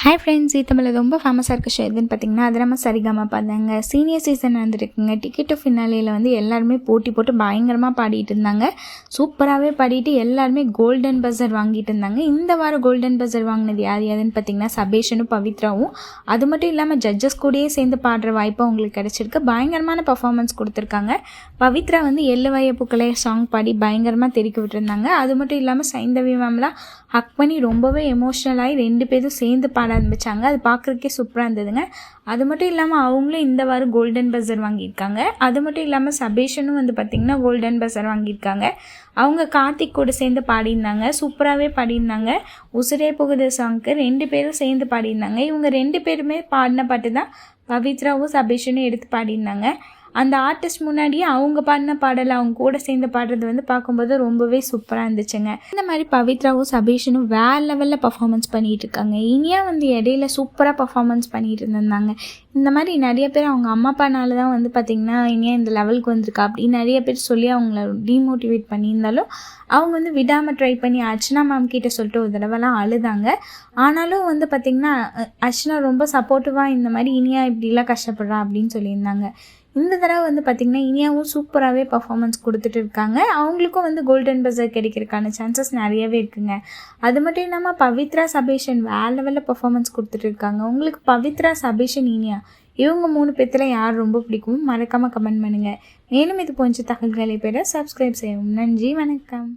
Hi friends, தமிழில் ரொம்ப ஃபேமஸாக இருக்க ஷோ எதுன்னு பார்த்தீங்கன்னா அது நம்ம சரிகமபா தாங்க. சீனியர் சீசன் வந்துருக்குங்க. டிக்கெட் டு ஃபினாலேயில் வந்து எல்லாருமே போட்டி போட்டு பயங்கரமாக பாடிட்டு இருந்தாங்க. சூப்பராகவே பாடிட்டு எல்லாருமே கோல்டன் பஸர் வாங்கிட்டு இருந்தாங்க. இந்த வாரம் கோல்டன் பஸர் வாங்கினது யாருன்னு பார்த்தீங்கன்னா சபேஷனும் பவித்ராவும். அது மட்டும் இல்லாமல் ஜட்ஜஸ் கூடயே சேர்ந்து பாடுற வாய்ப்பு அவங்களுக்கு கிடச்சிருக்கு. பயங்கரமான பர்ஃபார்மன்ஸ் கொடுத்துருக்காங்க. பவித்ரா வந்து எள்ளுவாய பூக்களே சாங் பாடி பயங்கரமாக தெறிக்க விட்டுருந்தாங்க. அது மட்டும் இல்லாமல் சைந்தவி மேம்லாம் ஹக் பண்ணி ரொம்பவே எமோஷ்னலாகி ரெண்டு பேரும் சேர்ந்து பாட ஆரம்பித்தாங்க. அது பார்க்குறதுக்கே சூப்பராக இருந்ததுங்க. அது மட்டும் இல்லாமல் அவங்களும் இந்த வாரம் கோல்டன் பஸர் வாங்கியிருக்காங்க. அது மட்டும் இல்லாமல் சபேஷனும் வந்து பார்த்திங்கன்னா கோல்டன் பஸர் வாங்கியிருக்காங்க. அவங்க கார்த்திக் கூட சேர்ந்து பாடியிருந்தாங்க. சூப்பராகவே பாடியிருந்தாங்க. உசுரே போகுது சாங்க்கு ரெண்டு பேரும் சேர்ந்து பாடியிருந்தாங்க. இவங்க ரெண்டு பேருமே பாடின பாட்டு தான் பவித்ராவும் சபேஷனும் எடுத்து பாடியிருந்தாங்க. அந்த ஆர்டிஸ்ட் முன்னாடியே அவங்க பாடின பாடலை அவங்க கூட சேர்ந்து பாடுறது வந்து பார்க்கும்போது ரொம்பவே சூப்பராக இருந்துச்சுங்க. இந்த மாதிரி பவித்ராவும் சபேஷனும் வேறு லெவலில் பர்ஃபார்மன்ஸ் பண்ணிகிட்டு இருக்காங்க. இனியா வந்து இடையில சூப்பராக பர்ஃபார்மன்ஸ் பண்ணிகிட்டு இருந்தாங்க. இந்த மாதிரி நிறைய பேர் அவங்க அம்மா அப்பானால தான் வந்து பார்த்திங்கன்னா இனியா இந்த லெவலுக்கு வந்திருக்கா அப்படின்னு நிறைய பேர் சொல்லி அவங்கள டீமோட்டிவேட் பண்ணியிருந்தாலும் அவங்க வந்து விடாமல் ட்ரை பண்ணி அர்ச்சனா மேம் கிட்டே சொல்லிட்டு ஒரு தடவைலாம் அழுதாங்க. ஆனாலும் வந்து பார்த்திங்கன்னா அர்ச்சனா ரொம்ப சப்போர்ட்டிவாக இந்த மாதிரி இனியா இப்படிலாம் கஷ்டப்படுறா அப்படின்னு சொல்லியிருந்தாங்க. இந்த தடவை வந்து பார்த்திங்கன்னா இனியாவும் சூப்பராகவே பர்ஃபார்மன்ஸ் கொடுத்துட்டு இருக்காங்க. அவங்களுக்கும் வந்து கோல்டன் பஸர் கிடைக்கிறதுக்கான சான்சஸ் நிறையவே இருக்குங்க. அது மட்டும் இல்லாமல் பவித்ரா சபேஷன் வேறு லெவலில் பர்ஃபார்மன்ஸ் கொடுத்துட்டு இருக்காங்க. உங்களுக்கு பவித்ரா சபேஷன் இனியா இவங்க 3 பேத்தில் யார் ரொம்ப பிடிக்கும் மறக்காமல் கமெண்ட் பண்ணுங்கள். மேலும் இது போன்ற தகவல்களை பெற சப்ஸ்கிரைப் செய்யவும். நன்றி, வணக்கம்.